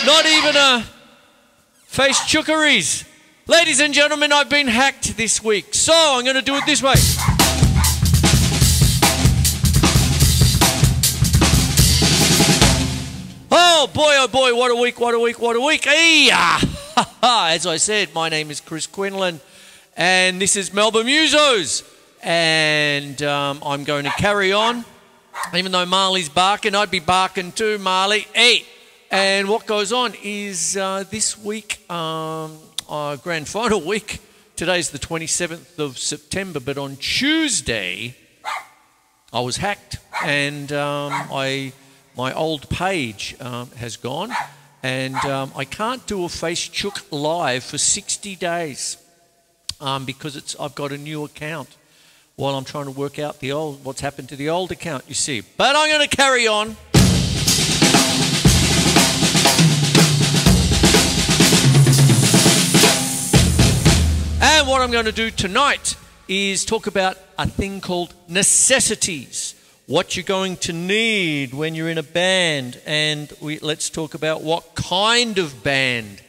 Not even a Facechookeries. Ladies and gentlemen, I've been hacked this week, so I'm going to do it this way. Oh boy, what a week, what a week, what a week. As I said, my name is Quinlan, and this is Melbourne Musos. And I'm going to carry on. Even though Marley's barking, I'd be barking too, Marley. Hey! And what goes on is this week, grand final week. Today's the 27th of September, but on Tuesday, I was hacked, and my old page has gone, and I can't do a Facechook live for 60 days because I've got a new account while I'm trying to work out what's happened to the old account, you see. But I'm going to carry on. And what I'm going to do tonight is talk about a thing called necessities. What you're going to need when you're in a band. And let's talk about what kind of band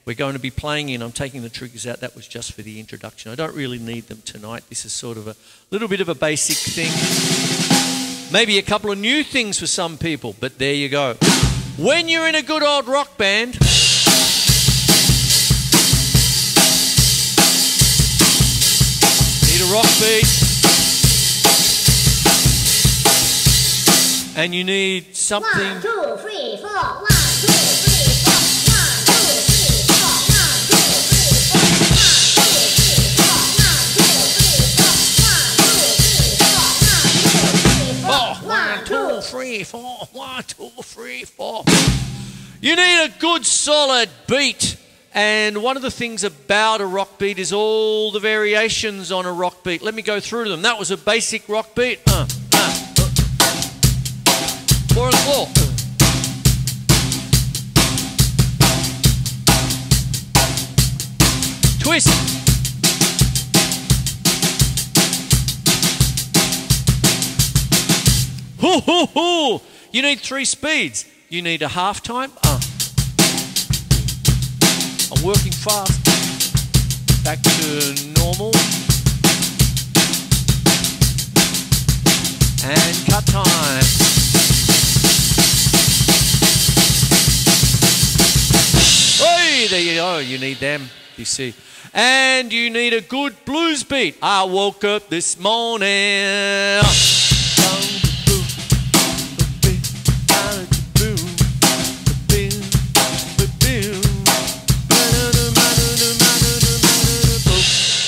we're going to be playing in. I'm taking the triggers out. That was just for the introduction. I don't really need them tonight. This is sort of a little bit of a basic thing. Maybe a couple of new things for some people, but there you go. When you're in a good old rock band, need a rock beat, and you need something. 1, 2, 3, 4. 1, 2, 3, 4. 1, 2, 3, 4. You need a good solid beat, and one of the things about a rock beat is all the variations on a rock beat. Let me go through them. That was a basic rock beat. 4 and 4. Twist. Hoo, hoo, hoo. You need 3 speeds. You need a half time. I'm working fast. Back to normal. And cut time. Hey, there you go. You need them, you see. And you need a good blues beat. I woke up this morning.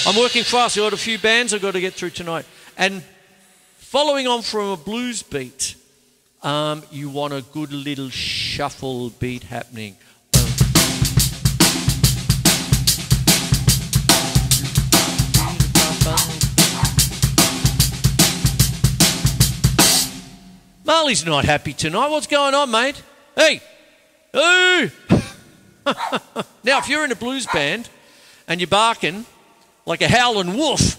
I'm working fast. I've got a few bands I've got to get through tonight. And following on from a blues beat, you want a good little shuffle beat happening. Marley's not happy tonight. What's going on, mate? Hey! Hey! Now, if you're in a blues band and you're barking like a howling wolf,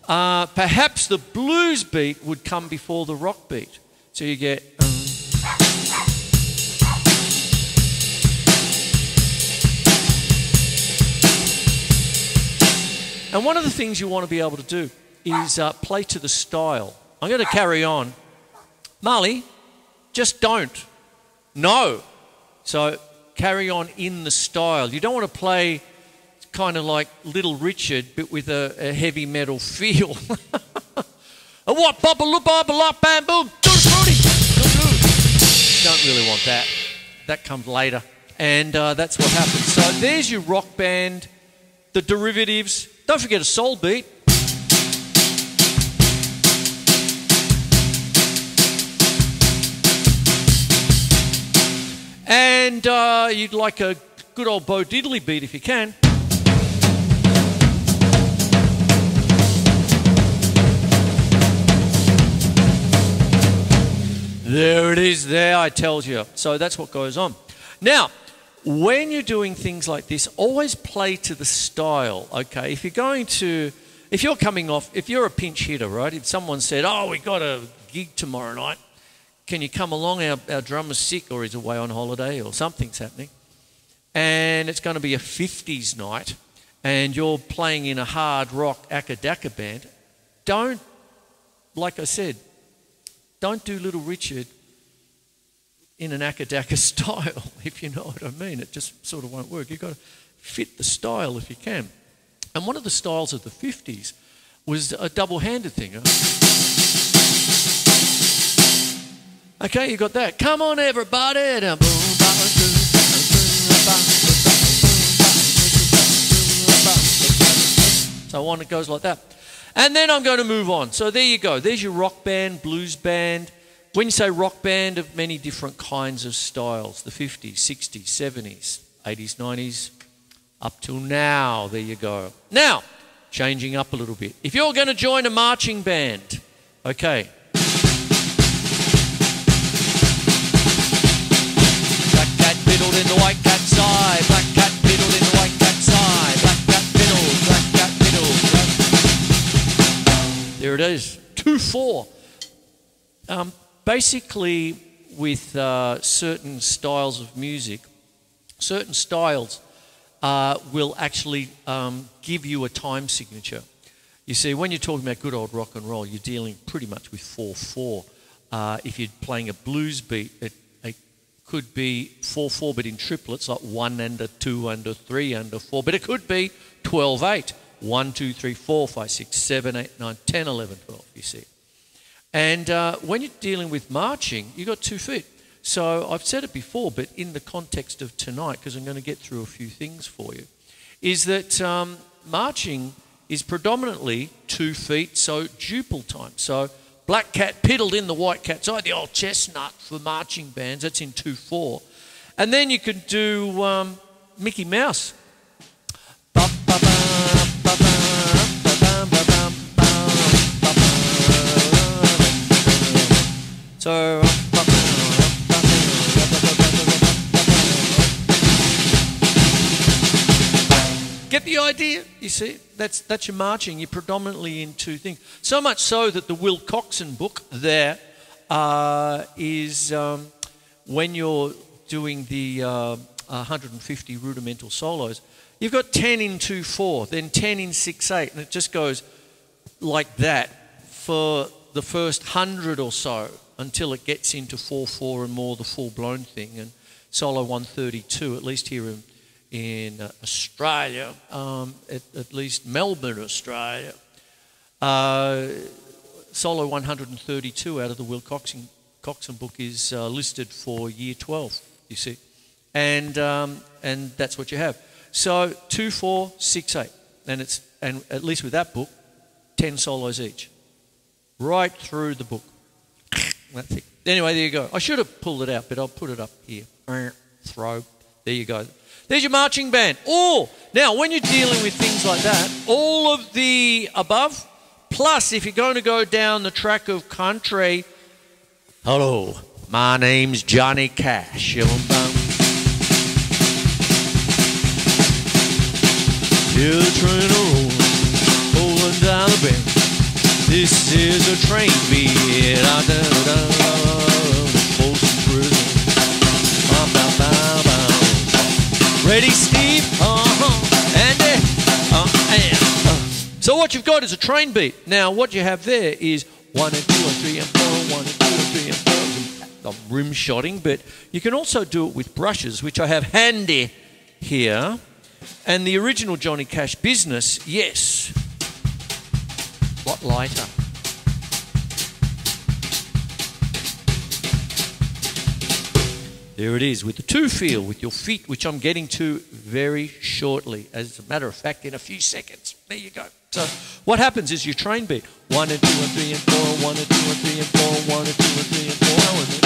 perhaps the blues beat would come before the rock beat. So you get... And one of the things you want to be able to do is play to the style. I'm going to carry on. Marley, just don't. No. So carry on in the style. You don't want to play kind of like Little Richard, but with a heavy metal feel. A what? Bubble, bubble, up, bam, boom. Don't really want that. That comes later. And that's what happens. So there's your rock band, the derivatives. Don't forget a soul beat. And you'd like a good old Bo Diddley beat if you can. There it is there, I tell you. So that's what goes on. Now, when you're doing things like this, always play to the style, okay? If you're coming off, if you're a pinch hitter, right? If someone said, oh, we got a gig tomorrow night, can you come along? Our drummer's sick or he's away on holiday or something's happening. and it's going to be a 50s night, and you're playing in a hard rock akadaka band, don't, like I said, don't do Little Richard in an akadaka style, if you know what I mean. It just sort of won't work. You've got to fit the style if you can. And one of the styles of the 50s was a double-handed thing. Okay, you got that. Come on, everybody. So on it goes like that. And then I'm going to move on. So there you go. There's your rock band, blues band. When you say rock band, of many different kinds of styles. The 50s, 60s, 70s, 80s, 90s, up till now. There you go. Now, changing up a little bit. If you're going to join a marching band, okay. Black cat fiddled in the white cat's eye. Black cat fiddled in the white cat's eye. Black cat fiddled, black cat fiddled. There it is. 2/4. Basically, with certain styles of music, certain styles will actually give you a time signature. You see, when you're talking about good old rock and roll, you're dealing pretty much with 4/4. If you're playing a blues beat, it could be 4/4, but in triplets, like 1 and a 2 and a 3 and a 4. But it could be 12/8. 1, 2, 3, 4, 5, 6, 7, 8, 9, 10, 11, 12, you see. And when you're dealing with marching, you've got 2 feet. So I've said it before, but in the context of tonight, because I'm going to get through a few things for you, is that marching is predominantly 2 feet, so duple time. So black cat piddled in the white cat's eye, the old chestnut for marching bands, that's in 2/4. And then you could do Mickey Mouse. So get the idea, you see? That's your marching. You're predominantly in 2 things. So much so that the Will Coxon book there is when you're doing the 150 rudimental solos, you've got 10 in 2/4, then 10 in 6/8, and it just goes like that for the first 100 or so until it gets into 4/4 and more the full-blown thing. And solo 132, at least here in Australia, at least Melbourne, Australia, solo 132 out of the Will Coxon book is listed for year 12, you see. And that's what you have. So 2/4, 6/8, and at least with that book, 10 solos each, right through the book. That's it. Anyway, there you go. I should have pulled it out, but I'll put it up here. Throw. There you go. There's your marching band. Oh, now when you're dealing with things like that, all of the above, plus if you're going to go down the track of country, hello, my name's Johnny Cash. Hear the train rolling, rolling down the bend. This is a train beat. Folsom Prison. Ready, Steve? Andy? So what you've got is a train beat. Now what you have there is 1 and 2 and 3 and 4, 1 and 2 and 3 and 4. I'm rim shotting, but you can also do it with brushes, which I have handy here. And the original Johnny Cash business, yes. What lighter? There it is, with the 2 feel, with your feet, which I'm getting to very shortly. As a matter of fact, in a few seconds. There you go. So what happens is your train beat. 1 and 2 and 3 and 4, 1 and 2 and 3 and 4, 1 and 2 and 3 and 4, and then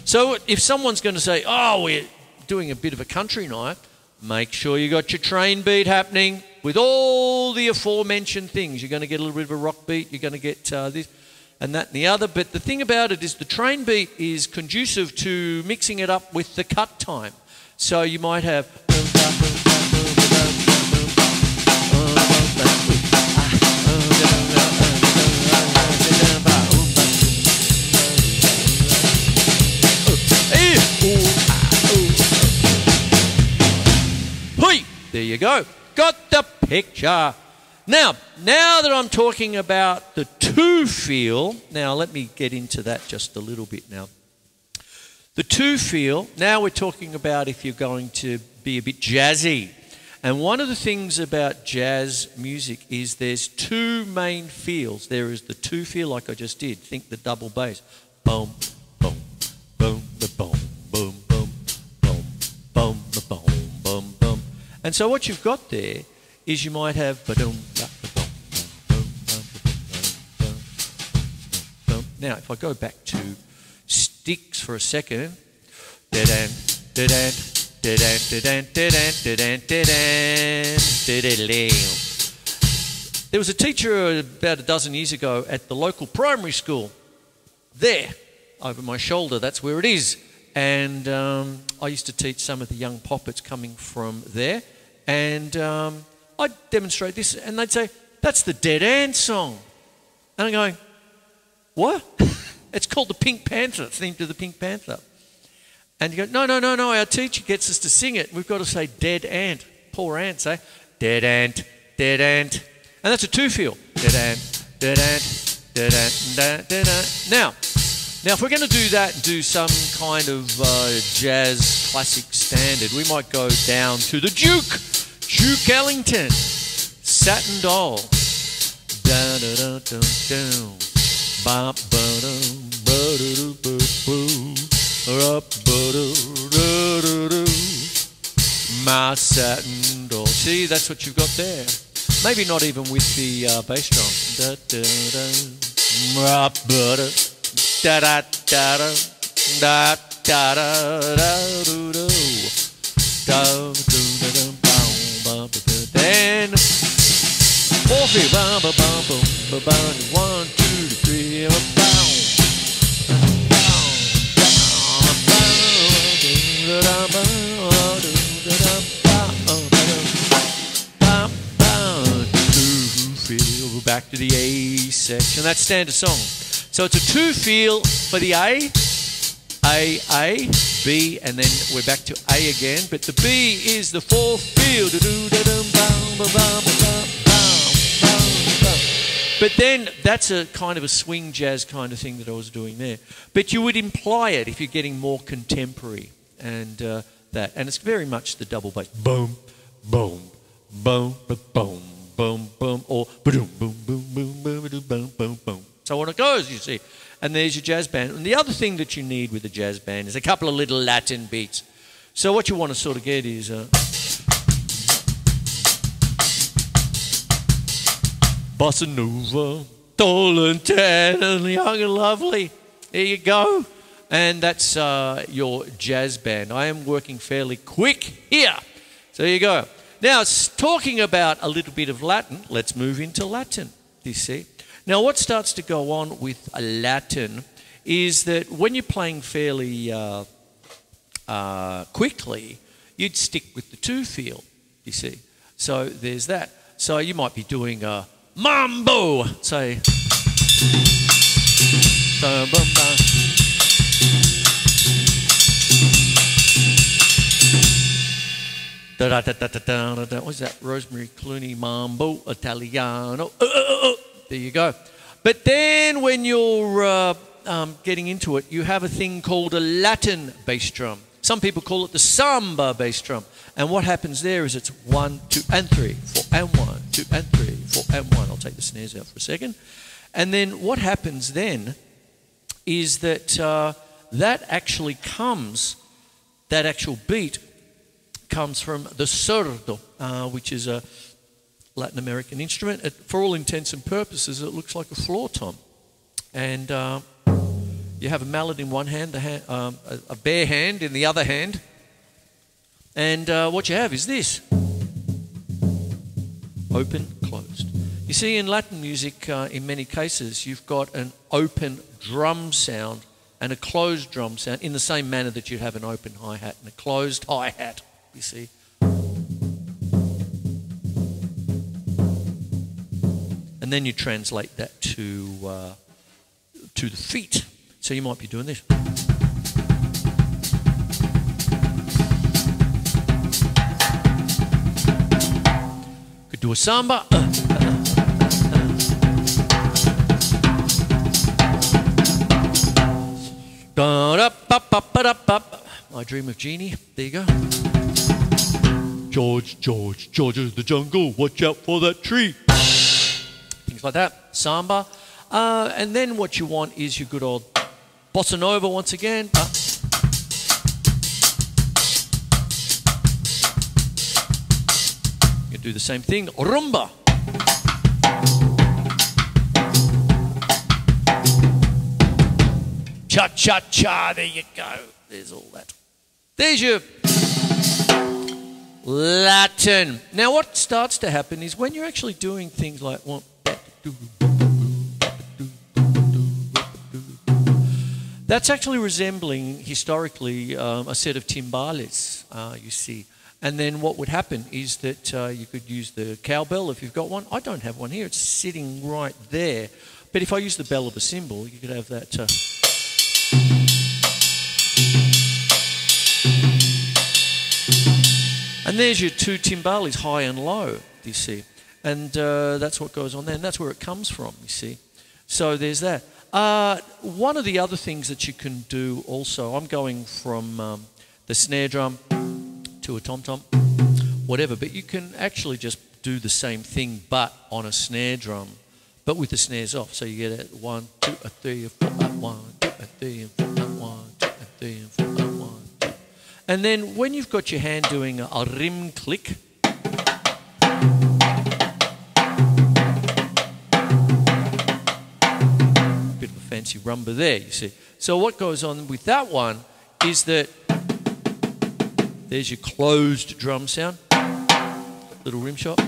so if someone's going to say, oh, we're doing a bit of a country night, make sure you got your train beat happening with all the aforementioned things. You're going to get a little bit of a rock beat, you're going to get this and that and the other. But the thing about it is the train beat is conducive to mixing it up with the cut time. So you might have... you go. Got the picture. Now that I'm talking about the two feel, now let me get into that just a little bit now. The two feel, now we're talking about if you're going to be a bit jazzy. And one of the things about jazz music is there's two main feels. There is the two feel like I just did. Think the double bass. Boom, boom, boom, the boom, boom, boom, boom, boom, the boom, boom, boom. And so what you've got there is you might have ba-dum, ba-dum, boom, boom, boom. Now, if I go back to sticks for a second, da-dan, da-dan, da-dan, da-dan, da-dan, da-dan, da-dan. There was a teacher about a dozen years ago at the local primary school. There, over my shoulder, that's where it is. And I used to teach some of the young poppets coming from there. And I'd demonstrate this, and they'd say, that's the Dead Ant song. And I'm going, what? It's called the Pink Panther, theme to the Pink Panther. And you go, no, our teacher gets us to sing it. We've got to say dead ant. Poor ants, eh? Dead ant, dead ant. And that's a two feel. Dead ant, dead ant, dead ant, dead ant. Now, if we're going to do that and do some kind of jazz classic standard, we might go down to the Duke Ellington, Satin Doll. Da-da-da-dum-dum. Ba-ba-dum, ba-da-da-ba-boo. My satin doll. See, that's what you've got there. Maybe not even with the bass drum. Then 4 feet. 1, 2, 3. Back to the A section. That's standard song. So it's a two feel for the A, B, and then we're back to A again. But the B is the fourth feel. But then that's a kind of a swing jazz kind of thing that I was doing there. But you would imply it if you're getting more contemporary and that. And it's very much the double bass. Boom, boom, boom, boom. Boom, boom, or boom, boom, boom, boom, boom, boom, boom, boom. So on it goes, you see. And there's your jazz band. And the other thing that you need with a jazz band is a couple of little Latin beats. So what you want to sort of get is Bossa Nova, tall and tan and young and lovely. There you go. And that's your jazz band. I am working fairly quick here. So there you go. Now, talking about a little bit of Latin, let's move into Latin, you see. Now, what starts to go on with Latin is that when you're playing fairly quickly, you'd stick with the two feel, you see. So there's that. So you might be doing a mambo, say. What's that? Rosemary Clooney Mambo Italiano. There you go. But then when you're getting into it, you have a thing called a Latin bass drum. Some people call it the samba bass drum. And what happens there is it's 1, 2, and 3, 4, and 1, 2, and 3, 4, and 1. I'll take the snares out for a second. And then what happens then is that that actually comes, that actual beat comes from the sordo, which is a Latin American instrument. For all intents and purposes, it looks like a floor tom. And you have a mallet in one hand, a bare hand in the other hand. And what you have is this. Open, closed. You see, in Latin music, in many cases, you've got an open drum sound and a closed drum sound in the same manner that you'd have an open hi-hat and a closed hi-hat. You see. And then you translate that to the feet. So you might be doing this. a samba. I Dream of Jeannie. There you go. George, George, George of the jungle, watch out for that tree. Things like that. Samba. And then what you want is your good old bossa nova once again. You do the same thing. Rumba. Cha-cha-cha. There you go. There's all that. There's your Latin. Now what starts to happen is when you're actually doing things like that's actually resembling historically a set of timbales, you see. And then what would happen is that you could use the cowbell if you've got one. I don't have one here. It's sitting right there. But if I use the bell of a cymbal, you could have that. And there's your two timbales, high and low, you see. And that's what goes on there. And that's where it comes from, you see. So there's that. One of the other things that you can do also, I'm going from the snare drum to a tom-tom, whatever. But you can actually just do the same thing, but on a snare drum, but with the snares off. So you get it 1, 2, 3, 4, 1, 2, 3, 4, 1, 2, 3, 4, 1, 2. And then when you've got your hand doing a rim click, bit of a fancy rumba there, you see. So what goes on with that one is that there's your closed drum sound, little rim shot.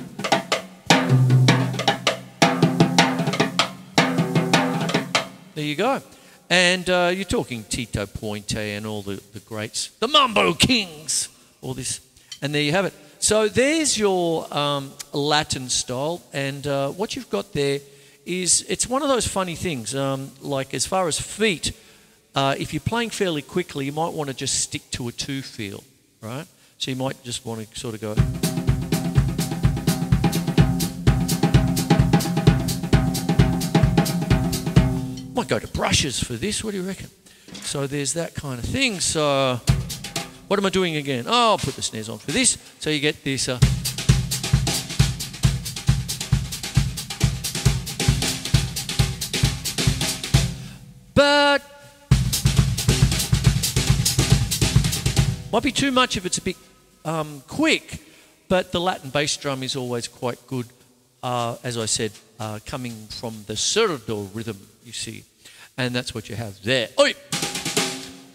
There you go. And you're talking Tito Puente and all the greats, the Mambo Kings, all this. And there you have it. So there's your Latin style. And what you've got there is, it's one of those funny things. Like as far as feet, if you're playing fairly quickly, you might want to just stick to a 2 feel, right? So you might just want to sort of go... Might go to brushes for this, what do you reckon? So there's that kind of thing. So what am I doing again? Oh, I'll put the snares on for this. So you get this. But might be too much if it's a bit quick, but the Latin bass drum is always quite good, as I said, coming from the surdo rhythm, you see. And that's what you have there. Oi!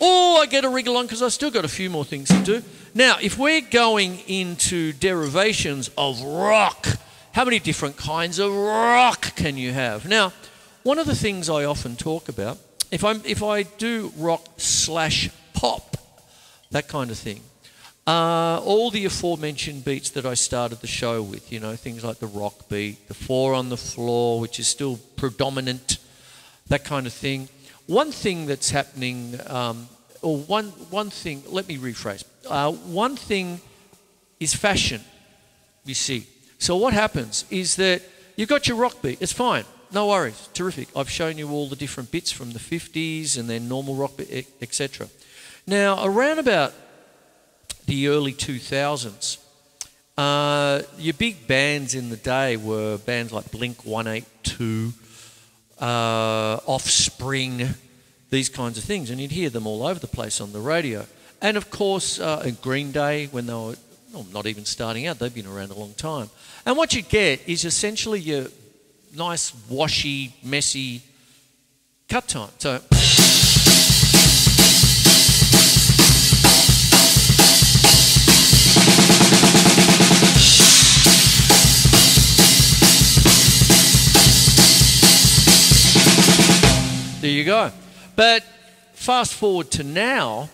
Oh, I get a wriggle on because I still got a few more things to do. Now, if we're going into derivations of rock, how many different kinds of rock can you have? Now, one of the things I often talk about, if I do rock / pop, that kind of thing, all the aforementioned beats that I started the show with, you know, things like the rock beat, the 4 on the floor, which is still predominant, that kind of thing. One thing that's happening, or one thing, let me rephrase. One thing is fashion, you see. So what happens is that you've got your rock beat, it's fine, no worries, terrific. I've shown you all the different bits from the 50s and then normal rock beat, etc. Now, around about the early 2000s, your big bands in the day were bands like Blink 182, Offspring, these kinds of things, and you'd hear them all over the place on the radio. And of course, Green Day, when they were not even starting out, they've been around a long time. And what you get is essentially your nice, washy, messy cut time. So there you go. But fast forward to now,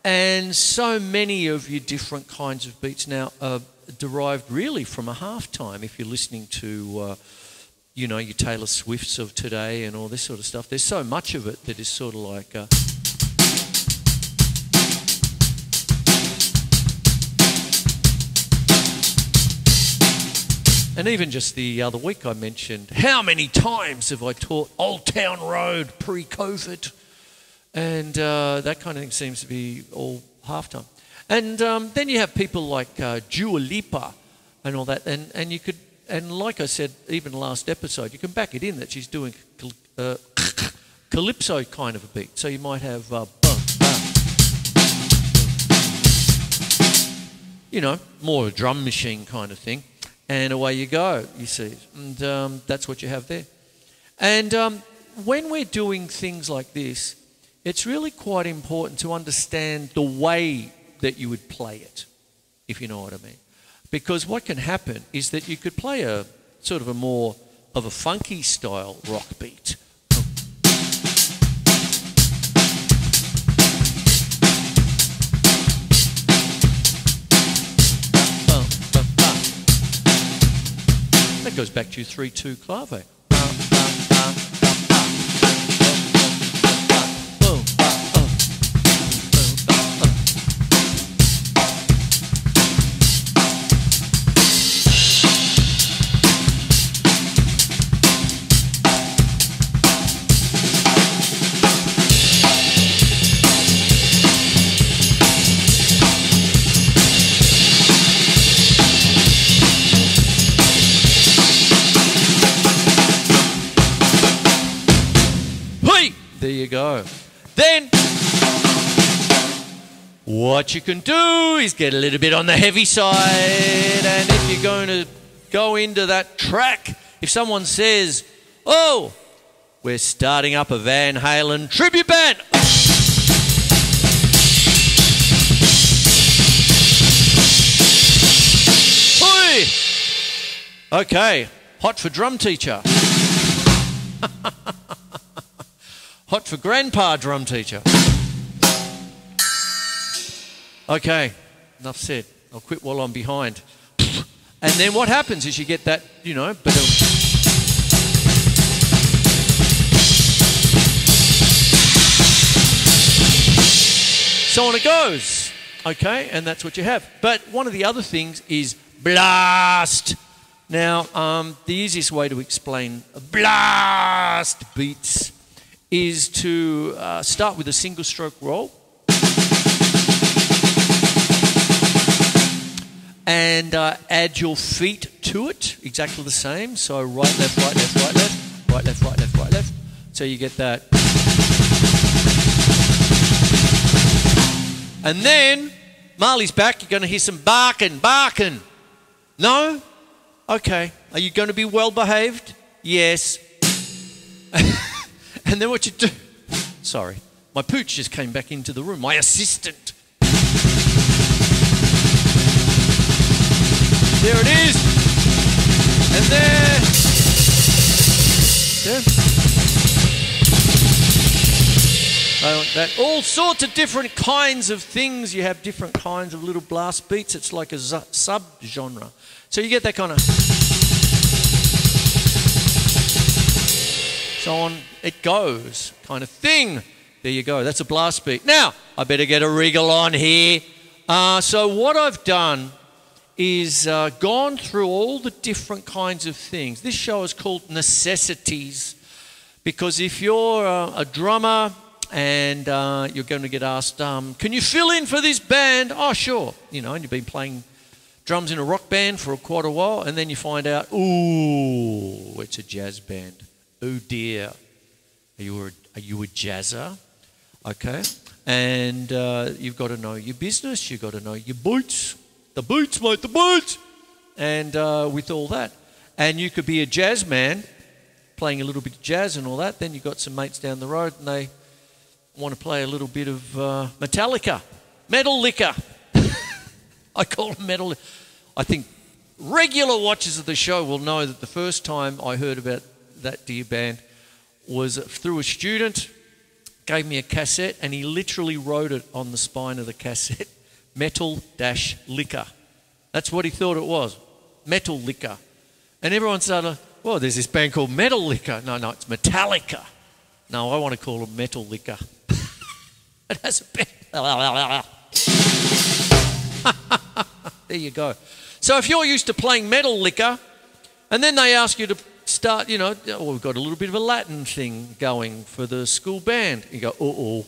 and so many of your different kinds of beats now are derived really from a halftime. If you're listening to, you know, your Taylor Swifts of today and all this sort of stuff, there's so much of it that is sort of like... And even just the other week I mentioned, how many times have I taught Old Town Road pre-COVID? And that kind of thing seems to be all half-time. And then you have people like Dua Lipa and all that. And you could, and like I said, even last episode, you can back it in that she's doing calypso kind of a beat. So you might have, you know, more a drum machine kind of thing. And away you go, you see. And that's what you have there. And when we're doing things like this, it's really quite important to understand the way that you would play it, if you know what I mean. Because what can happen is that you could play a sort of a more of a funky style rock beat. That goes back to your 3-2 clave. There you go. Then, what you can do is get a little bit on the heavy side. And if you're going to go into that track, if someone says, oh, we're starting up a Van Halen tribute band. Oi! Okay, hot for drum teacher. Hot for grandpa drum teacher. Okay, enough said. I'll quit while I'm behind. And then what happens is you get that, you know, so on it goes. Okay, and that's what you have. But one of the other things is blast. Now, the easiest way to explain blast beats is to start with a single stroke roll and add your feet to it, exactly the same. So right, left, right, left, right, left, right, left, right, left, right, left. So you get that. And then Marley's back, you're going to hear some barking, barking. No? Okay. Are you going to be well behaved? Yes. And then what you do... Sorry. My pooch just came back into the room. My assistant. There it is. And there... That. All sorts of different kinds of things. You have different kinds of little blast beats. It's like a sub-genre. So you get that kind of... So on it goes kind of thing. There you go. That's a blast beat. Now, I better get a wriggle on here. So what I've done is gone through all the different kinds of things. This show is called Necessities because if you're a drummer and you're going to get asked, can you fill in for this band? Oh, sure. You know, and you've been playing drums in a rock band for quite a while and then you find out, ooh, it's a jazz band. Oh dear, are you a jazzer? Okay, and you've got to know your business, you've got to know your boots. The boots, mate, the boots! And with all that. And you could be a jazz man, playing a little bit of jazz and all that, then you've got some mates down the road and they want to play a little bit of Metallica, metal liquor. I call them metal. I think regular watchers of the show will know that the first time I heard about that dear band was through a student, gave me a cassette and he literally wrote it on the spine of the cassette, metal-liquor. That's what he thought it was, metal liquor. And everyone started, well, there's this band called Metal Liquor. No, it's Metallica. No, I want to call them Metal Liquor. It has a band. There you go. So if you're used to playing Metal Liquor, And then they ask you to start, you know, oh, we've got a little bit of a Latin thing going for the school band. You go, uh-oh,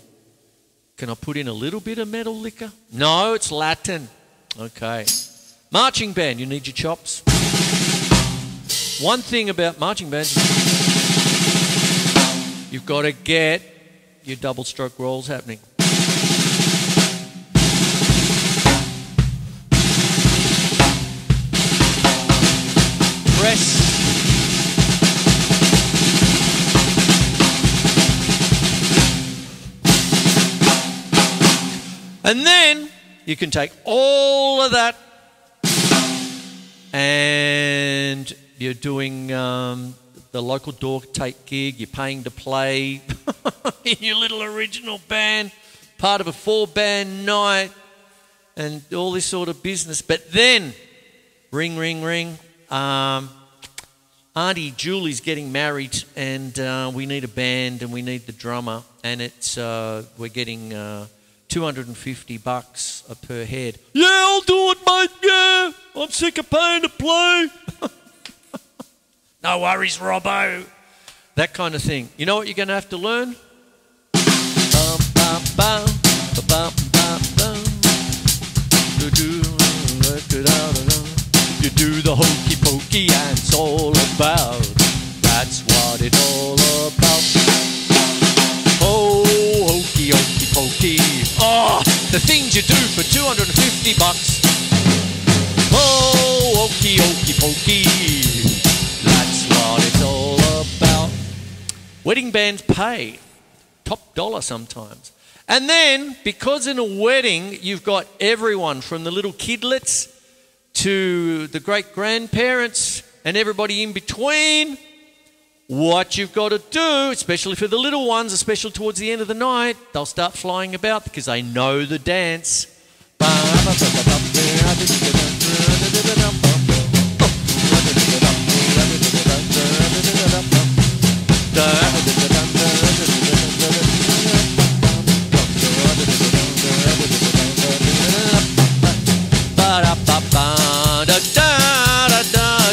can I put in a little bit of metal liquor? No, it's Latin. Okay. Marching band, you need your chops. One thing about marching bands, you've got to get your double stroke rolls happening. Press. And then you can take all of that and you're doing the local door take gig, you're paying to play in your little original band, part of a 4-band night and all this sort of business. But then, ring, ring, ring, Auntie Julie's getting married and we need a band and we need the drummer and it's we're getting $250 per head. Yeah, I'll do it, mate. Yeah, I'm sick of paying to play. No worries, Robbo. That kind of thing. You know what you're going to have to learn? You do the hokey pokey and it's all about. That's what it's all about. Oh, hokey hokey pokey. Oh, the things you do for $250. Oh, hokey hokey pokey. That's what it's all about. Wedding bands pay top dollar sometimes. And then, because in a wedding, you've got everyone from the little kidlets to the great-grandparents and everybody in between, what you've got to do, especially for the little ones, especially towards the end of the night, they'll start flying about because they know the dance.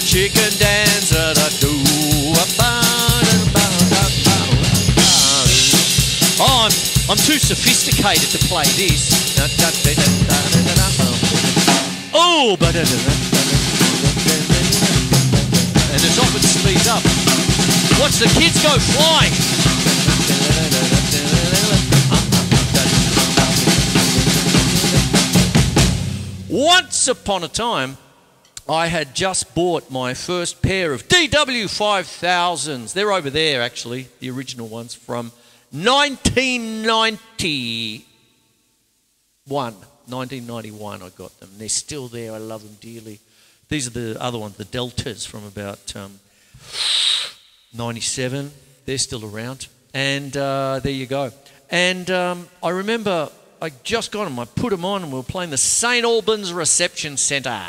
Chicken dance, oh, I'm too sophisticated to play this. Oh, but and as often speeds up. Watch the kids go flying. Once upon a time, I had just bought my first pair of DW5000s. They're over there, actually, the original ones from 1991 I got them. They're still there. I love them dearly. These are the other ones, the Deltas from about 97. They're still around. And there you go. And I remember I just got them. I put them on and we were playing the St. Albans Reception Centre.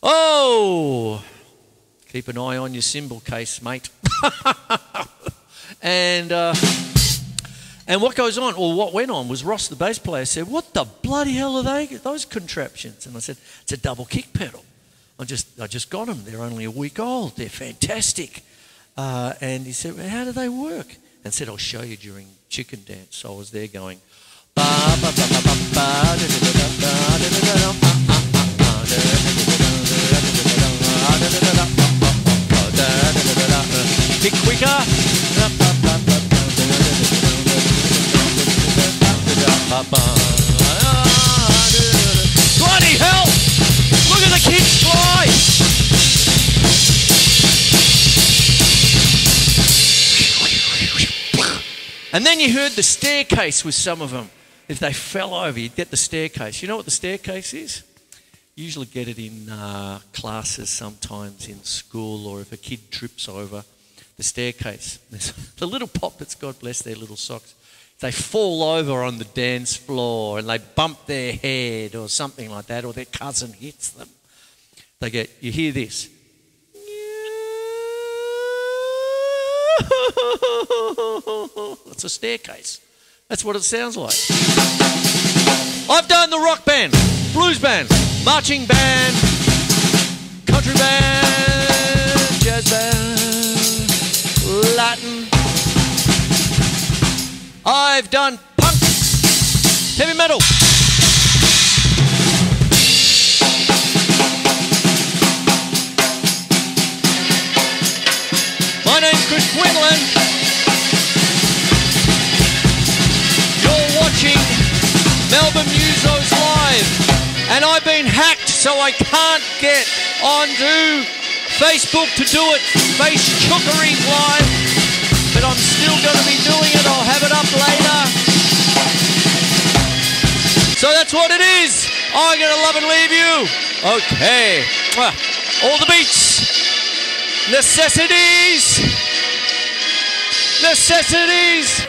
Oh, keep an eye on your cymbal case, mate. And what goes on, or what went on, was Ross, the bass player, said, "What the bloody hell are those contraptions?" And I said, "It's a double kick pedal. I just got them. They're only a week old. They're fantastic." And he said, "Well, how do they work?" And said, "I'll show you during chicken dance." So I was there going, bit quicker. Bloody hell! Look at the kids fly! And then you heard the staircase with some of them. If they fell over, you'd get the staircase. You know what the staircase is? You usually get it in classes sometimes in school, or if a kid trips over the staircase. There's the little poppets, God bless their little socks. They fall over on the dance floor and they bump their head or something like that, or their cousin hits them. You hear this. It's a staircase. That's what it sounds like. I've done the rock band, blues band, marching band, country band, jazz band, Latin. I've done punk, heavy metal. My name's Quinlan. You're watching Melbourne Musos live, and I've been hacked, so I can't get onto Facebook to do it. Facechookery live, but I'm still going to be doing it. I'll have it up later. So that's what it is. I'm going to love and leave you. Okay. All the beats. Necessities. Necessities.